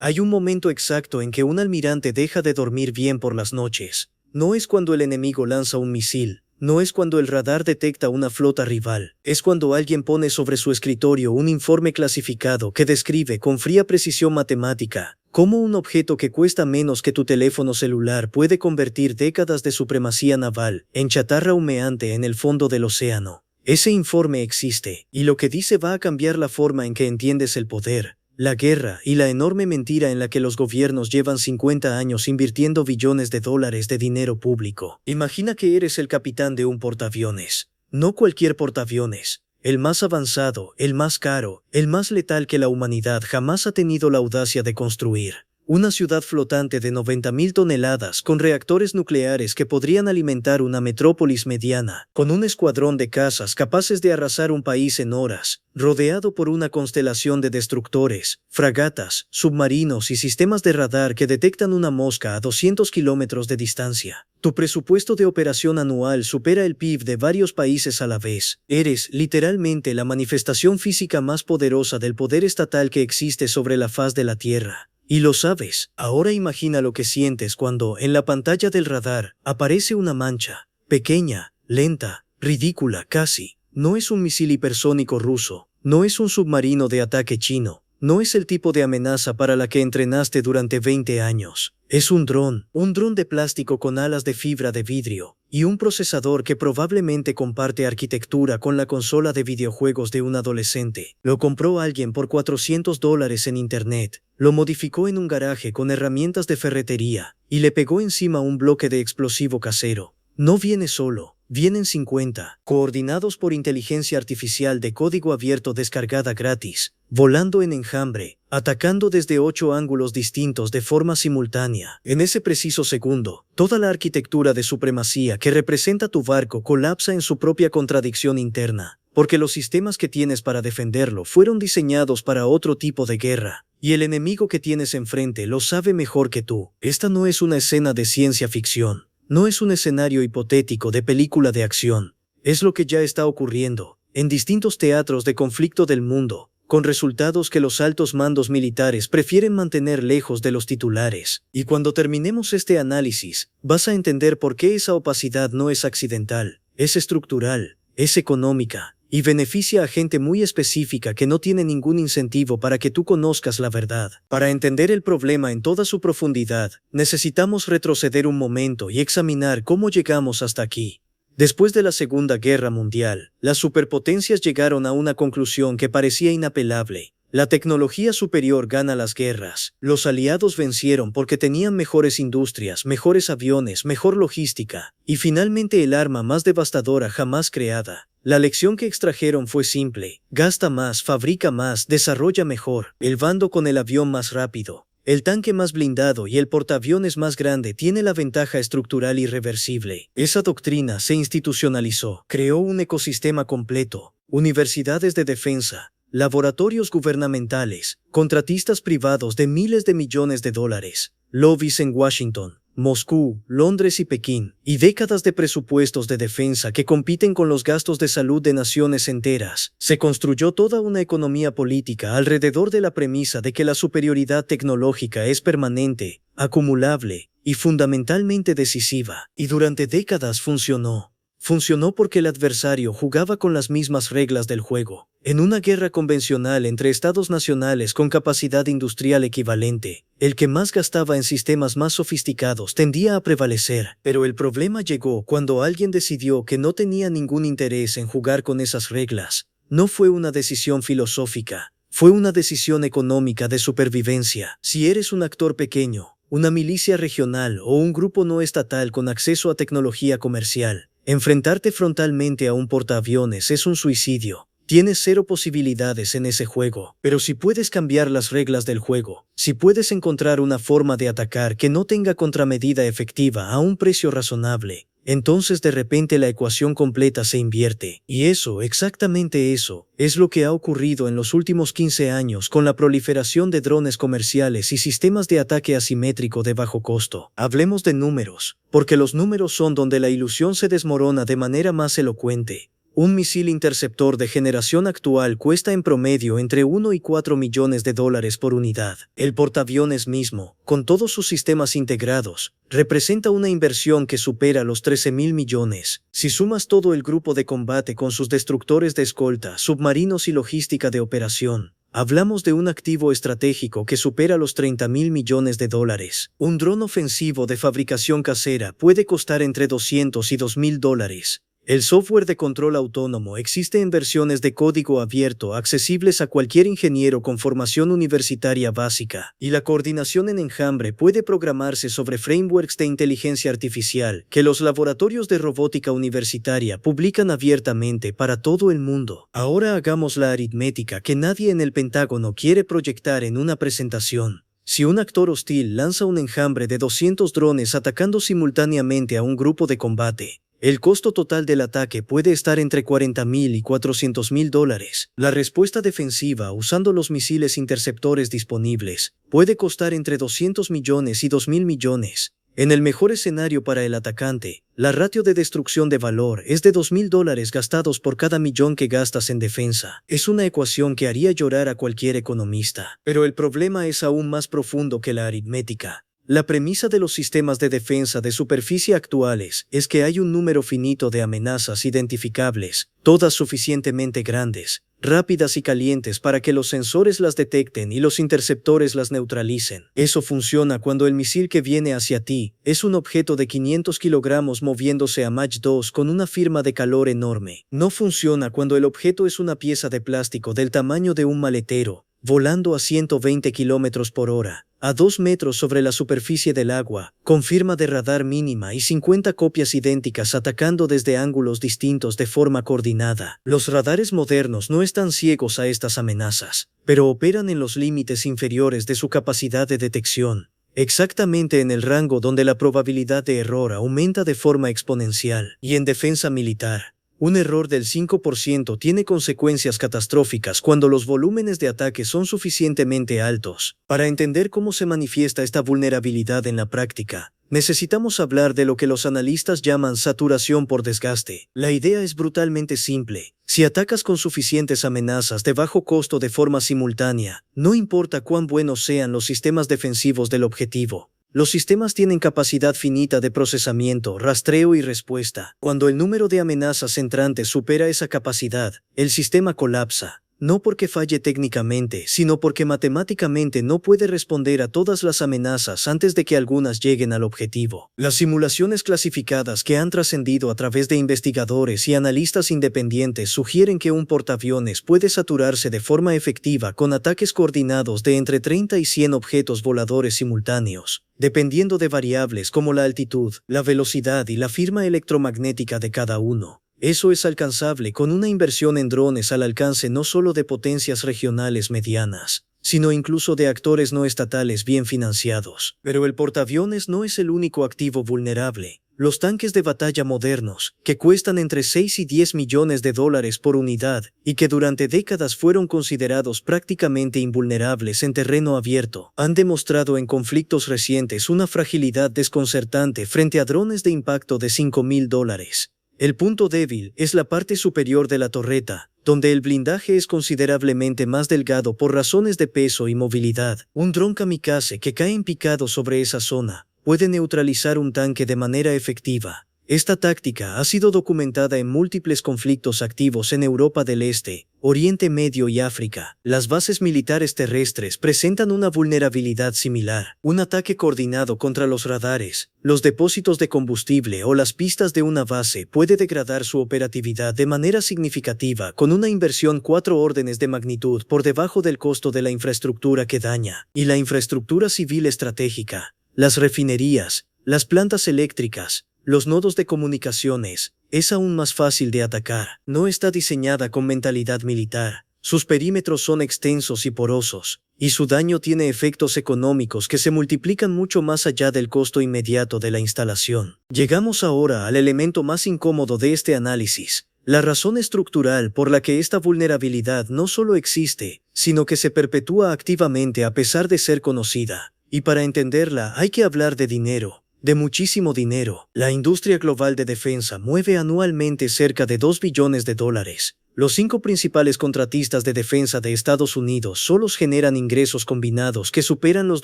Hay un momento exacto en que un almirante deja de dormir bien por las noches. No es cuando el enemigo lanza un misil, no es cuando el radar detecta una flota rival, es cuando alguien pone sobre su escritorio un informe clasificado que describe con fría precisión matemática cómo un objeto que cuesta menos que tu teléfono celular puede convertir décadas de supremacía naval en chatarra humeante en el fondo del océano. Ese informe existe, y lo que dice va a cambiar la forma en que entiendes el poder, la guerra y la enorme mentira en la que los gobiernos llevan 50 años invirtiendo billones de dólares de dinero público. Imagina que eres el capitán de un portaaviones. No cualquier portaaviones. El más avanzado, el más caro, el más letal que la humanidad jamás ha tenido la audacia de construir. Una ciudad flotante de 90.000 toneladas con reactores nucleares que podrían alimentar una metrópolis mediana, con un escuadrón de cazas capaces de arrasar un país en horas, rodeado por una constelación de destructores, fragatas, submarinos y sistemas de radar que detectan una mosca a 200 kilómetros de distancia. Tu presupuesto de operación anual supera el PIB de varios países a la vez. Eres, literalmente, la manifestación física más poderosa del poder estatal que existe sobre la faz de la Tierra. Y lo sabes. Ahora imagina lo que sientes cuando, en la pantalla del radar, aparece una mancha, pequeña, lenta, ridícula casi. No es un misil hipersónico ruso, no es un submarino de ataque chino, no es el tipo de amenaza para la que entrenaste durante 20 años. Es un dron de plástico con alas de fibra de vidrio, y un procesador que probablemente comparte arquitectura con la consola de videojuegos de un adolescente. Lo compró alguien por $400 en internet, lo modificó en un garaje con herramientas de ferretería, y le pegó encima un bloque de explosivo casero. No viene solo, vienen 50, coordinados por inteligencia artificial de código abierto descargada gratis, volando en enjambre, atacando desde 8 ángulos distintos de forma simultánea. En ese preciso segundo, toda la arquitectura de supremacía que representa tu barco colapsa en su propia contradicción interna, porque los sistemas que tienes para defenderlo fueron diseñados para otro tipo de guerra, y el enemigo que tienes enfrente lo sabe mejor que tú. Esta no es una escena de ciencia ficción. No es un escenario hipotético de película de acción. Es lo que ya está ocurriendo, en distintos teatros de conflicto del mundo, con resultados que los altos mandos militares prefieren mantener lejos de los titulares. Y cuando terminemos este análisis, vas a entender por qué esa opacidad no es accidental, es estructural, es económica, y beneficia a gente muy específica que no tiene ningún incentivo para que tú conozcas la verdad. Para entender el problema en toda su profundidad, necesitamos retroceder un momento y examinar cómo llegamos hasta aquí. Después de la Segunda Guerra Mundial, las superpotencias llegaron a una conclusión que parecía inapelable. La tecnología superior gana las guerras. Los aliados vencieron porque tenían mejores industrias, mejores aviones, mejor logística, y finalmente el arma más devastadora jamás creada. La lección que extrajeron fue simple: gasta más, fabrica más, desarrolla mejor. El bando con el avión más rápido, el tanque más blindado y el portaaviones más grande tiene la ventaja estructural irreversible. Esa doctrina se institucionalizó, creó un ecosistema completo, universidades de defensa, laboratorios gubernamentales, contratistas privados de miles de millones de dólares, lobbies en Washington, Moscú, Londres y Pekín, y décadas de presupuestos de defensa que compiten con los gastos de salud de naciones enteras. Se construyó toda una economía política alrededor de la premisa de que la superioridad tecnológica es permanente, acumulable y fundamentalmente decisiva. Y durante décadas funcionó. Funcionó porque el adversario jugaba con las mismas reglas del juego. En una guerra convencional entre estados nacionales con capacidad industrial equivalente, el que más gastaba en sistemas más sofisticados tendía a prevalecer. Pero el problema llegó cuando alguien decidió que no tenía ningún interés en jugar con esas reglas. No fue una decisión filosófica, fue una decisión económica de supervivencia. Si eres un actor pequeño, una milicia regional o un grupo no estatal con acceso a tecnología comercial, enfrentarte frontalmente a un portaaviones es un suicidio. Tienes 0 posibilidades en ese juego, pero si puedes cambiar las reglas del juego, si puedes encontrar una forma de atacar que no tenga contramedida efectiva a un precio razonable, entonces de repente la ecuación completa se invierte. Y eso, exactamente eso, es lo que ha ocurrido en los últimos 15 años con la proliferación de drones comerciales y sistemas de ataque asimétrico de bajo costo. Hablemos de números, porque los números son donde la ilusión se desmorona de manera más elocuente. Un misil interceptor de generación actual cuesta en promedio entre 1 y 4 millones de dólares por unidad. El portaaviones mismo, con todos sus sistemas integrados, representa una inversión que supera los 13.000 millones. Si sumas todo el grupo de combate con sus destructores de escolta, submarinos y logística de operación, hablamos de un activo estratégico que supera los 30.000 millones de dólares. Un dron ofensivo de fabricación casera puede costar entre 200 y 2.000 dólares. El software de control autónomo existe en versiones de código abierto accesibles a cualquier ingeniero con formación universitaria básica, y la coordinación en enjambre puede programarse sobre frameworks de inteligencia artificial que los laboratorios de robótica universitaria publican abiertamente para todo el mundo. Ahora hagamos la aritmética que nadie en el Pentágono quiere proyectar en una presentación. Si un actor hostil lanza un enjambre de 200 drones atacando simultáneamente a un grupo de combate, el costo total del ataque puede estar entre 40.000 y 400.000 dólares. La respuesta defensiva usando los misiles interceptores disponibles puede costar entre 200 millones y 2.000 millones. En el mejor escenario para el atacante, la ratio de destrucción de valor es de 2.000 dólares gastados por cada millón que gastas en defensa. Es una ecuación que haría llorar a cualquier economista. Pero el problema es aún más profundo que la aritmética. La premisa de los sistemas de defensa de superficie actuales es que hay un número finito de amenazas identificables, todas suficientemente grandes, rápidas y calientes para que los sensores las detecten y los interceptores las neutralicen. Eso funciona cuando el misil que viene hacia ti es un objeto de 500 kilogramos moviéndose a Mach 2 con una firma de calor enorme. No funciona cuando el objeto es una pieza de plástico del tamaño de un maletero, volando a 120 kilómetros por hora, a 2 metros sobre la superficie del agua, con firma de radar mínima y 50 copias idénticas atacando desde ángulos distintos de forma coordinada. Los radares modernos no están ciegos a estas amenazas, pero operan en los límites inferiores de su capacidad de detección, exactamente en el rango donde la probabilidad de error aumenta de forma exponencial. Y en defensa militar, un error del 5% tiene consecuencias catastróficas cuando los volúmenes de ataque son suficientemente altos. Para entender cómo se manifiesta esta vulnerabilidad en la práctica, necesitamos hablar de lo que los analistas llaman saturación por desgaste. La idea es brutalmente simple. Si atacas con suficientes amenazas de bajo costo de forma simultánea, no importa cuán buenos sean los sistemas defensivos del objetivo, los sistemas tienen capacidad finita de procesamiento, rastreo y respuesta. Cuando el número de amenazas entrantes supera esa capacidad, el sistema colapsa. No porque falle técnicamente, sino porque matemáticamente no puede responder a todas las amenazas antes de que algunas lleguen al objetivo. Las simulaciones clasificadas que han trascendido a través de investigadores y analistas independientes sugieren que un portaaviones puede saturarse de forma efectiva con ataques coordinados de entre 30 y 100 objetos voladores simultáneos, dependiendo de variables como la altitud, la velocidad y la firma electromagnética de cada uno. Eso es alcanzable con una inversión en drones al alcance no solo de potencias regionales medianas, sino incluso de actores no estatales bien financiados. Pero el portaaviones no es el único activo vulnerable. Los tanques de batalla modernos, que cuestan entre 6 y 10 millones de dólares por unidad y que durante décadas fueron considerados prácticamente invulnerables en terreno abierto, han demostrado en conflictos recientes una fragilidad desconcertante frente a drones de impacto de 5.000 dólares. El punto débil es la parte superior de la torreta, donde el blindaje es considerablemente más delgado por razones de peso y movilidad. Un dron kamikaze que cae en picado sobre esa zona puede neutralizar un tanque de manera efectiva. Esta táctica ha sido documentada en múltiples conflictos activos en Europa del Este, Oriente Medio y África. Las bases militares terrestres presentan una vulnerabilidad similar. Un ataque coordinado contra los radares, los depósitos de combustible o las pistas de una base puede degradar su operatividad de manera significativa con una inversión 4 órdenes de magnitud por debajo del costo de la infraestructura que daña. Y la infraestructura civil estratégica, las refinerías, las plantas eléctricas, los nodos de comunicaciones, es aún más fácil de atacar. No está diseñada con mentalidad militar. Sus perímetros son extensos y porosos, y su daño tiene efectos económicos que se multiplican mucho más allá del costo inmediato de la instalación. Llegamos ahora al elemento más incómodo de este análisis, la razón estructural por la que esta vulnerabilidad no solo existe, sino que se perpetúa activamente a pesar de ser conocida. Y para entenderla hay que hablar de dinero. de muchísimo dinero. La industria global de defensa mueve anualmente cerca de $2 billones. Los 5 principales contratistas de defensa de Estados Unidos solos generan ingresos combinados que superan los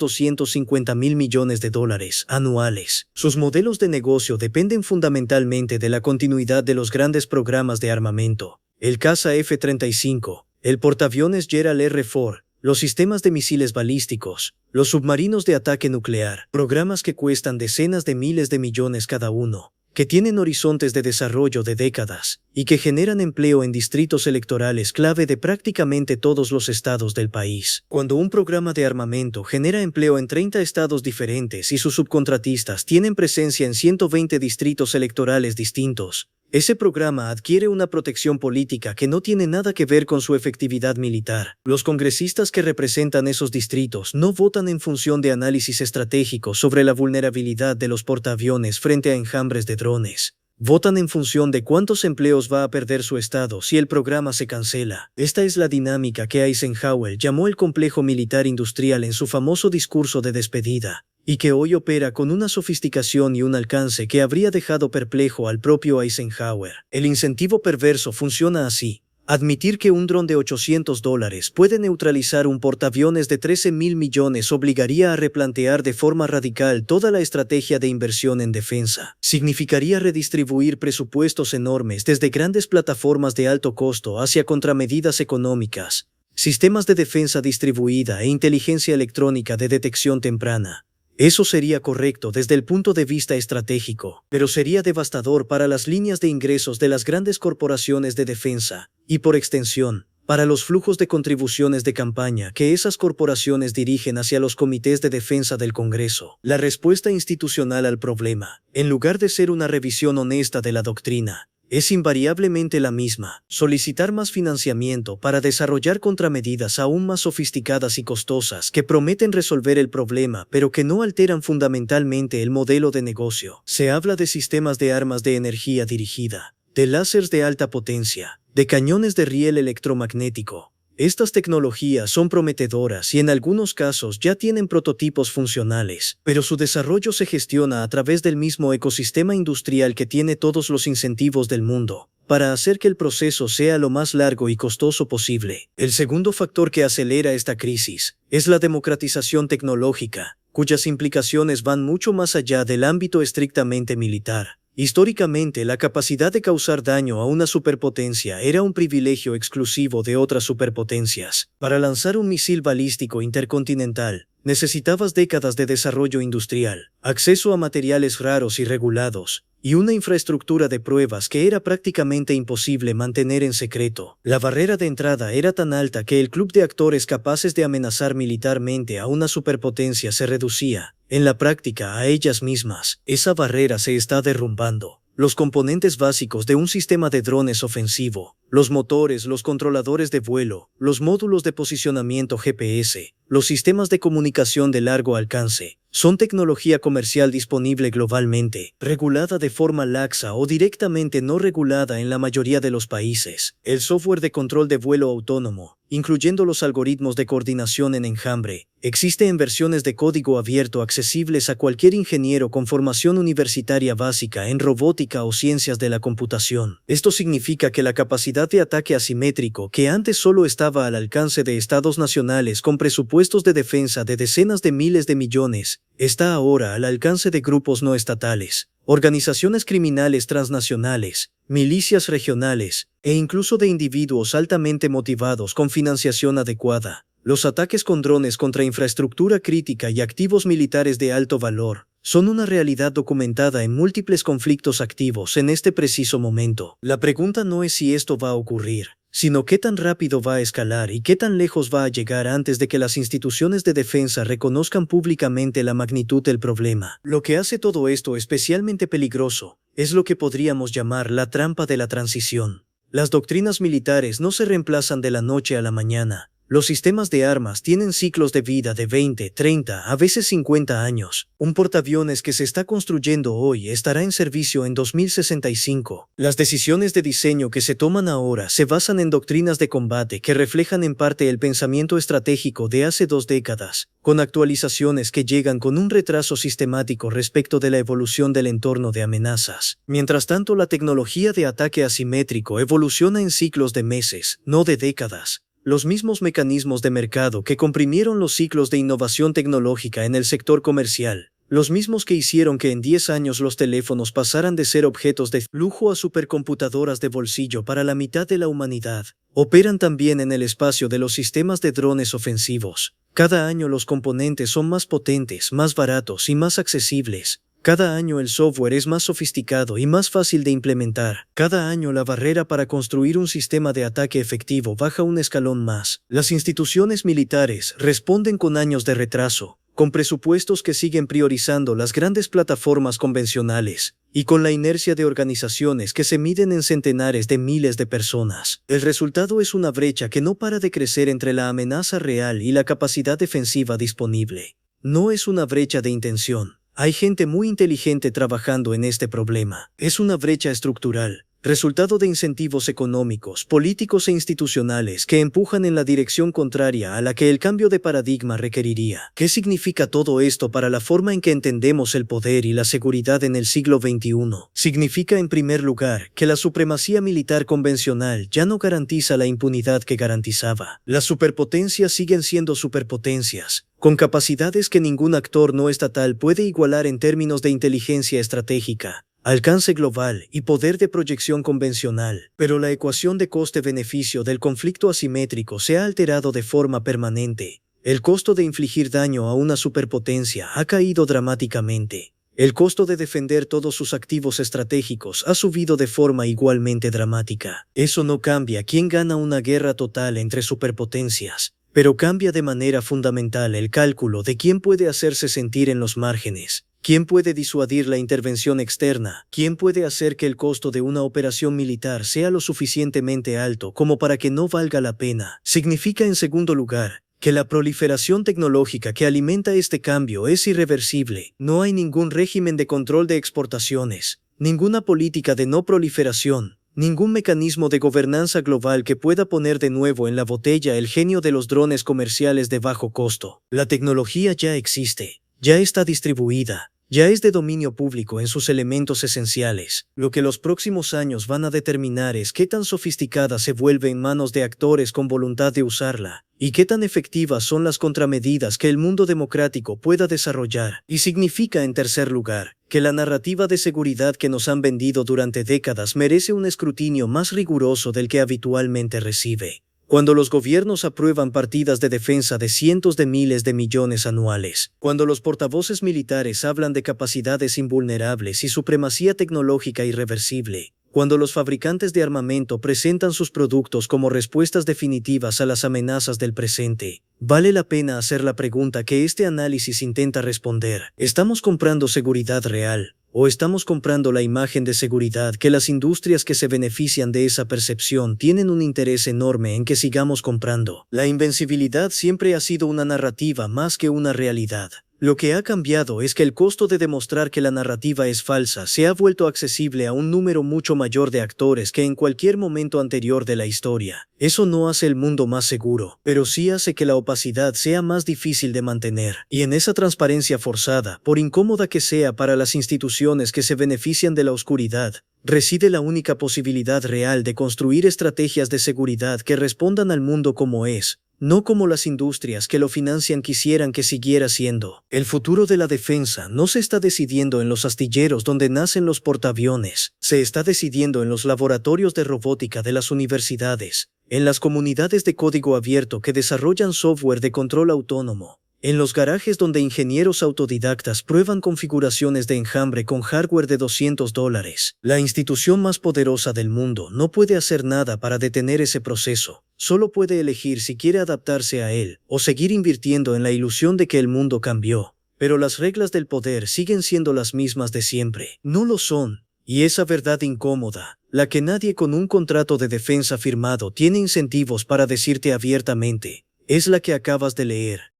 $250.000 millones anuales. Sus modelos de negocio dependen fundamentalmente de la continuidad de los grandes programas de armamento: el caza F-35, el portaaviones Gerald R. Ford, los sistemas de misiles balísticos, los submarinos de ataque nuclear, programas que cuestan decenas de miles de millones cada uno, que tienen horizontes de desarrollo de décadas y que generan empleo en distritos electorales clave de prácticamente todos los estados del país. Cuando un programa de armamento genera empleo en 30 estados diferentes y sus subcontratistas tienen presencia en 120 distritos electorales distintos, ese programa adquiere una protección política que no tiene nada que ver con su efectividad militar. Los congresistas que representan esos distritos no votan en función de análisis estratégicos sobre la vulnerabilidad de los portaaviones frente a enjambres de drones. Votan en función de cuántos empleos va a perder su estado si el programa se cancela. Esta es la dinámica que Eisenhower llamó el complejo militar industrial en su famoso discurso de despedida, y que hoy opera con una sofisticación y un alcance que habría dejado perplejo al propio Eisenhower. El incentivo perverso funciona así: admitir que un dron de $800 puede neutralizar un portaaviones de $13.000 millones obligaría a replantear de forma radical toda la estrategia de inversión en defensa. Significaría redistribuir presupuestos enormes desde grandes plataformas de alto costo hacia contramedidas económicas, sistemas de defensa distribuida e inteligencia electrónica de detección temprana. Eso sería correcto desde el punto de vista estratégico, pero sería devastador para las líneas de ingresos de las grandes corporaciones de defensa, y por extensión, para los flujos de contribuciones de campaña que esas corporaciones dirigen hacia los comités de defensa del Congreso. La respuesta institucional al problema, en lugar de ser una revisión honesta de la doctrina, es invariablemente la misma: solicitar más financiamiento para desarrollar contramedidas aún más sofisticadas y costosas que prometen resolver el problema pero que no alteran fundamentalmente el modelo de negocio. Se habla de sistemas de armas de energía dirigida, de láseres de alta potencia, de cañones de riel electromagnético. Estas tecnologías son prometedoras y en algunos casos ya tienen prototipos funcionales, pero su desarrollo se gestiona a través del mismo ecosistema industrial que tiene todos los incentivos del mundo para hacer que el proceso sea lo más largo y costoso posible. El segundo factor que acelera esta crisis es la democratización tecnológica, cuyas implicaciones van mucho más allá del ámbito estrictamente militar. Históricamente, la capacidad de causar daño a una superpotencia era un privilegio exclusivo de otras superpotencias. Para lanzar un misil balístico intercontinental, necesitabas décadas de desarrollo industrial, acceso a materiales raros y regulados, y una infraestructura de pruebas que era prácticamente imposible mantener en secreto. La barrera de entrada era tan alta que el club de actores capaces de amenazar militarmente a una superpotencia se reducía, en la práctica, a ellas mismas. Esa barrera se está derrumbando. Los componentes básicos de un sistema de drones ofensivo, los motores, los controladores de vuelo, los módulos de posicionamiento GPS, los sistemas de comunicación de largo alcance, son tecnología comercial disponible globalmente, regulada de forma laxa o directamente no regulada en la mayoría de los países. El software de control de vuelo autónomo, incluyendo los algoritmos de coordinación en enjambre, existe en versiones de código abierto accesibles a cualquier ingeniero con formación universitaria básica en robótica o ciencias de la computación. Esto significa que la capacidad de ataque asimétrico, que antes solo estaba al alcance de estados nacionales con presupuestos de defensa de decenas de miles de millones, está ahora al alcance de grupos no estatales, organizaciones criminales transnacionales, milicias regionales, e incluso de individuos altamente motivados con financiación adecuada. Los ataques con drones contra infraestructura crítica y activos militares de alto valor son una realidad documentada en múltiples conflictos activos en este preciso momento. La pregunta no es si esto va a ocurrir, sino qué tan rápido va a escalar y qué tan lejos va a llegar antes de que las instituciones de defensa reconozcan públicamente la magnitud del problema. Lo que hace todo esto especialmente peligroso es lo que podríamos llamar la trampa de la transición. Las doctrinas militares no se reemplazan de la noche a la mañana, Los sistemas de armas tienen ciclos de vida de 20, 30, a veces 50 años. Un portaaviones que se está construyendo hoy estará en servicio en 2065. Las decisiones de diseño que se toman ahora se basan en doctrinas de combate que reflejan en parte el pensamiento estratégico de hace 2 décadas, con actualizaciones que llegan con un retraso sistemático respecto de la evolución del entorno de amenazas. Mientras tanto, la tecnología de ataque asimétrico evoluciona en ciclos de meses, no de décadas. Los mismos mecanismos de mercado que comprimieron los ciclos de innovación tecnológica en el sector comercial, los mismos que hicieron que en 10 años los teléfonos pasaran de ser objetos de lujo a supercomputadoras de bolsillo para la mitad de la humanidad, operan también en el espacio de los sistemas de drones ofensivos. Cada año los componentes son más potentes, más baratos y más accesibles. Cada año el software es más sofisticado y más fácil de implementar. Cada año la barrera para construir un sistema de ataque efectivo baja un escalón más. Las instituciones militares responden con años de retraso, con presupuestos que siguen priorizando las grandes plataformas convencionales, y con la inercia de organizaciones que se miden en centenares de miles de personas. El resultado es una brecha que no para de crecer entre la amenaza real y la capacidad defensiva disponible. No es una brecha de intención. Hay gente muy inteligente trabajando en este problema. Es una brecha estructural, resultado de incentivos económicos, políticos e institucionales que empujan en la dirección contraria a la que el cambio de paradigma requeriría. ¿Qué significa todo esto para la forma en que entendemos el poder y la seguridad en el siglo XXI? Significa, en primer lugar, que la supremacía militar convencional ya no garantiza la impunidad que garantizaba. Las superpotencias siguen siendo superpotencias, con capacidades que ningún actor no estatal puede igualar en términos de inteligencia estratégica, alcance global y poder de proyección convencional, pero la ecuación de coste-beneficio del conflicto asimétrico se ha alterado de forma permanente. El costo de infligir daño a una superpotencia ha caído dramáticamente. El costo de defender todos sus activos estratégicos ha subido de forma igualmente dramática. Eso no cambia quién gana una guerra total entre superpotencias, pero cambia de manera fundamental el cálculo de quién puede hacerse sentir en los márgenes, quién puede disuadir la intervención externa, quién puede hacer que el costo de una operación militar sea lo suficientemente alto como para que no valga la pena. Significa, en segundo lugar, que la proliferación tecnológica que alimenta este cambio es irreversible. No hay ningún régimen de control de exportaciones, ninguna política de no proliferación, ningún mecanismo de gobernanza global que pueda poner de nuevo en la botella el genio de los drones comerciales de bajo costo. La tecnología ya existe, ya está distribuida, ya es de dominio público en sus elementos esenciales. Lo que los próximos años van a determinar es qué tan sofisticada se vuelve en manos de actores con voluntad de usarla, y qué tan efectivas son las contramedidas que el mundo democrático pueda desarrollar. Y significa, en tercer lugar, que la narrativa de seguridad que nos han vendido durante décadas merece un escrutinio más riguroso del que habitualmente recibe. Cuando los gobiernos aprueban partidas de defensa de cientos de miles de millones anuales, cuando los portavoces militares hablan de capacidades invulnerables y supremacía tecnológica irreversible, cuando los fabricantes de armamento presentan sus productos como respuestas definitivas a las amenazas del presente, vale la pena hacer la pregunta que este análisis intenta responder. ¿Estamos comprando seguridad real? ¿O estamos comprando la imagen de seguridad que las industrias que se benefician de esa percepción tienen un interés enorme en que sigamos comprando? La invencibilidad siempre ha sido una narrativa más que una realidad. Lo que ha cambiado es que el costo de demostrar que la narrativa es falsa se ha vuelto accesible a un número mucho mayor de actores que en cualquier momento anterior de la historia. Eso no hace el mundo más seguro, pero sí hace que la opacidad sea más difícil de mantener. Y en esa transparencia forzada, por incómoda que sea para las instituciones que se benefician de la oscuridad, reside la única posibilidad real de construir estrategias de seguridad que respondan al mundo como es, no como las industrias que lo financian quisieran que siguiera siendo. El futuro de la defensa no se está decidiendo en los astilleros donde nacen los portaaviones, se está decidiendo en los laboratorios de robótica de las universidades, en las comunidades de código abierto que desarrollan software de control autónomo, en los garajes donde ingenieros autodidactas prueban configuraciones de enjambre con hardware de $200. La institución más poderosa del mundo no puede hacer nada para detener ese proceso. Solo puede elegir si quiere adaptarse a él o seguir invirtiendo en la ilusión de que el mundo cambió. Pero las reglas del poder siguen siendo las mismas de siempre. No lo son. Y esa verdad incómoda, la que nadie con un contrato de defensa firmado tiene incentivos para decirte abiertamente, Es la que acabas de leer.